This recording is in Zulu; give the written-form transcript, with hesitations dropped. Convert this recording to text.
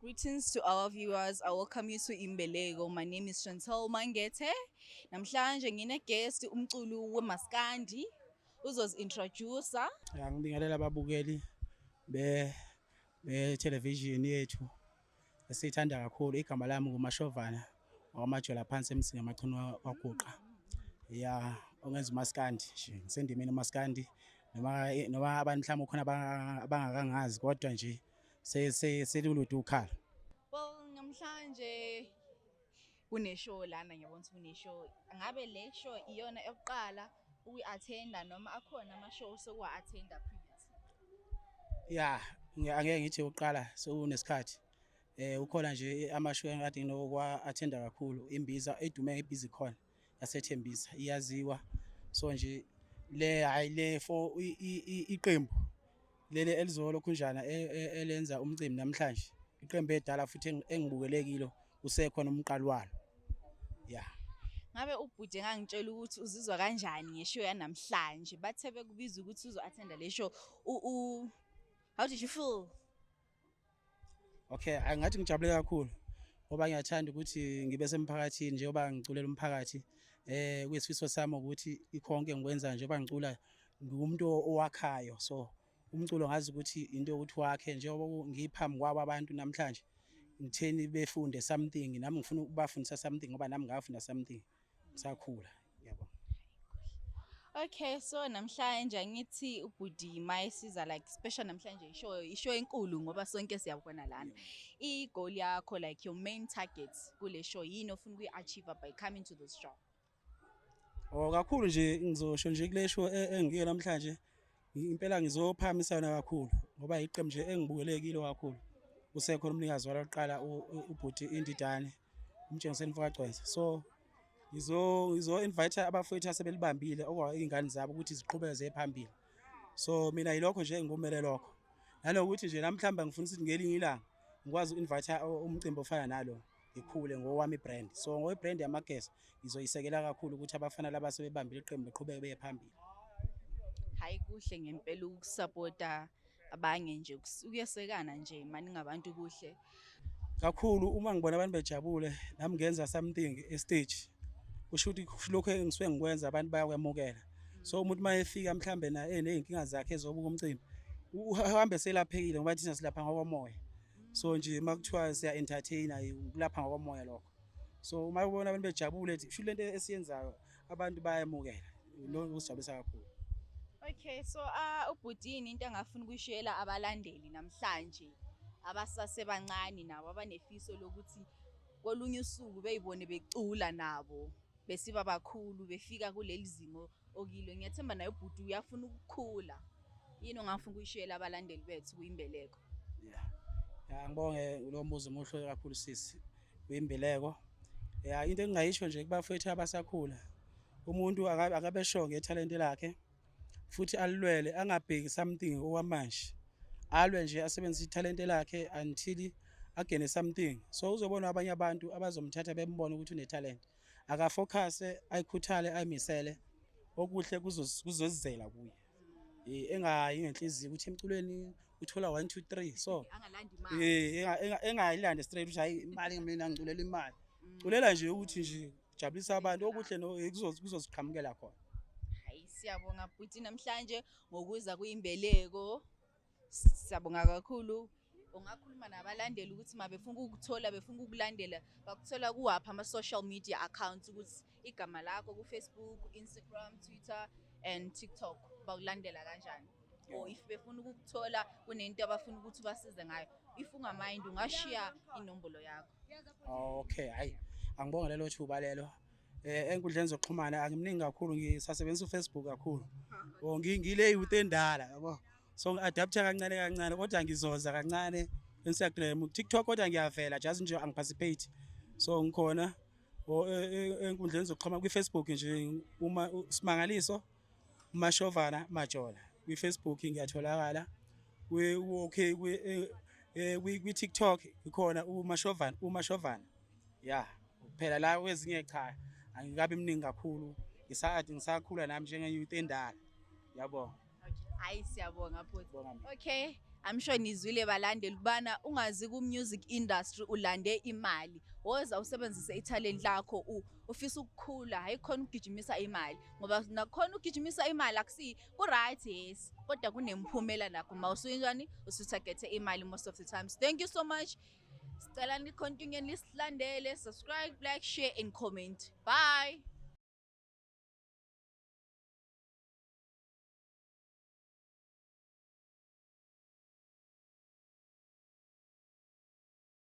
Greetings to our viewers. I welcome you to Imbelego. My name is Chantal Mangete. Namhlanje ngine guest umculi weMaskandi uzozi-introduce. Ya ngibingelela ababukeli be-television yethu esiyithanda kakhulu. Igama lami nguMashovana wakwamajola phansi emsinga amachunu waguqa. Ya ongenza umaskandi nje ngisendimeni umaskandi noma abantu mhlawumbe khona abangakangazi kodwa nje selulude ukhala. Well, namhlanje kune-show lana ngiyabona ukuthi kune-show. Ngabe le show iyona yokuqala uyi-attenda noma akhona ama-show sokuwa-attenda previously? Ya angeke ngithi uqala sekunesikhathi. Ukhona nje amashow engikade nginokwa-attenda kakhulu. Imbiza edume ngebhizi khona yaseThembisa iyaziwa. So nje le for iqembu leli elizolo khunjana elenza umcimbi namhlanje. Iqembu edala futhi engibukelekile usekhona umqali walo. Ya. Ngabe ubhuti engangitshela ukuthi uzizwa kanjani ngeshow yanamhlanje. Bathe bekubiza ukuthi uzo-attenda le show. How did you feel? Okay, angathi ngijabule kakhulu ngoba ngiyathanda ukuthi ngibe semphakathini njengoba ngiculela umphakathi. Kuyisifiso sami ukuthi ikhonke ngikwenza njengoba ngicula ngumuntu owakhayo. So umculo ngazi ukuthi into yokuthi wakhe njengoba ngiphambi kwabo abantu namhlanje ngitheni befunde something nami ngifuna ukubafundisa something ngoba nami ngafunda something sakhula. Yabo. Okay, so namhlanje ngithi ubhuti mayisiza like special namhlanje ishow enkulu ngoba sonke siyabona lana. I-goal yakho like your main target kule show yini ofuna ukuyi-achieve by coming to this show? Kakhulu nje ngizosho nje kule show engiyo namhlanje impela ngizophamisana kakhulu ngoba iqembu nje engibukelekile kakhulu. Usekhona umnikazi walokuqala ubhuti Indidane umtshengiseni mfakacwenza. So ngizo-invite abafowethu asebelibambile okuyingane zabo ukuthi ziqhubeke ziye phambili. So mina yilokho nje engumele lokho. Nalokuthi nje namhlanje ngifuna ukuthi ngelinye ilanga ngikwazi uku-invite umcimbi ofana nalo ngikhule ngowami brand. So ngowe-brand yamagesi ngizoyisekela kakhulu ukuthi abafana laba sebebambile iqembu beqhubeke beye phambili. Hayi kuhle ngempela ukusupporta abanye nje ukuyesekana nje mani ngabantu kuhle. Kakhulu uma ngibona abantu bejabule nami ngenza something e-stage. Kusho ukuthi lokho engisuke ngikwenza abantu bayakwemukela. So umuntu mayefika mhlambe na eneyinkinga zakhe ezobuka umcimbi uhambe selaphekile ngoba thina silapha ngokomoya. So nje makuthiwa siya entertainer kulapha ngokomoya lokho. So uma ubona abantu bejabule kusho lento esiyenzayo abantu bayamukela. Lokho kusijabulisa kakhulu. Okay, so ubhutini into angafuna ukuyishela abalandeli namhlanje abasasebancane nabo abanefiso lokuthi kolunye usuku beyibone becula nabo besiba bakhulu befika kuleli zimo okilo. Ngiyathemba naye ubhuti uyafuna ukukhula. Yini ongafuna ukuyishela abalandeli bethu kuyimbeleko? Ya ngibonge lo mbuzo omuhle kakhulu sisi kuyimbeleko. Ya into engingayisho nje kubafowethu abasakhula. Umuntu akabe sho ngethalente lakhe futhi alilwele angabheki something okwamanje. Alwe nje asebenzise ithalente lakhe until agene something. So uzobona abanye abantu abazomthatha bembone ukuthi unetalent. Akafocus ayikhuthale ayimisele okuhle kuzozizela kuye. Engayi ngenhliziyo ukuthi emculweni uthola 1 2 3 so Angalandi imali. engayilanda straight ukuthi hayi imali mina ngiculela imali. Culela nje ukuthi nje jabulisa abantu okuhle no kuzoziqhamukela khona. Hayi siyabonga bhuti namhlanje ngokuza kuyimbeleko. Siyabonga kakhulu. Ungakhuluma nabalandeli ukuthi mabefuna ukukuthola befuna ukukulandela bakuthola kuwapha ama-social media accounts ukuthi igama lakho ku-Facebook, Instagram, Twitter and TikTok bawulandela kanjani? Or if befuna ukukuthola kunento abafuna ukuthi basize ngayo, if ungamind ungashiya inombolo yakho. Okay, hayi angibonge lelo thuba lelo. Enkundleni zokuxhumana angimningi kakhulu ngisasebenzisa uFacebook kakhulu. Ngile youth endala yabo. So ngi-adapta kancane kancane kodwa ngizoza kancane Instagram, TikTok kodwa ngiyavela just nje angiparticipate. So ngikhona enkundleni zokuxhumana kwi-Facebook nje uma Simangaliso Mashovana Majola. Kwi-Facebook ngiyatholakala. Okay kwi-TikTok ikhona uMashovana. Yeah. Phela la kwezinye cha angikabi mningi kakhulu. Ngisakhula nami njenge youth endala. Yabo. Hayi siyabonga bhuti. Okay, I'm sure nizwile balandeli ukubana ungazi ku-music industry ulande imali. Woza usebenzise italent lakho ufisa ukukhula, hayi khona ukugijimisa imali. Ngoba nakhona ukugijimisa imali ku-right yes, kodwa kunemphumela nakho. Mawusuyenjani usuthagethe imali most of the times. Thank you so much. Sicela ni continue nisilandele, subscribe, like, share and comment. Bye.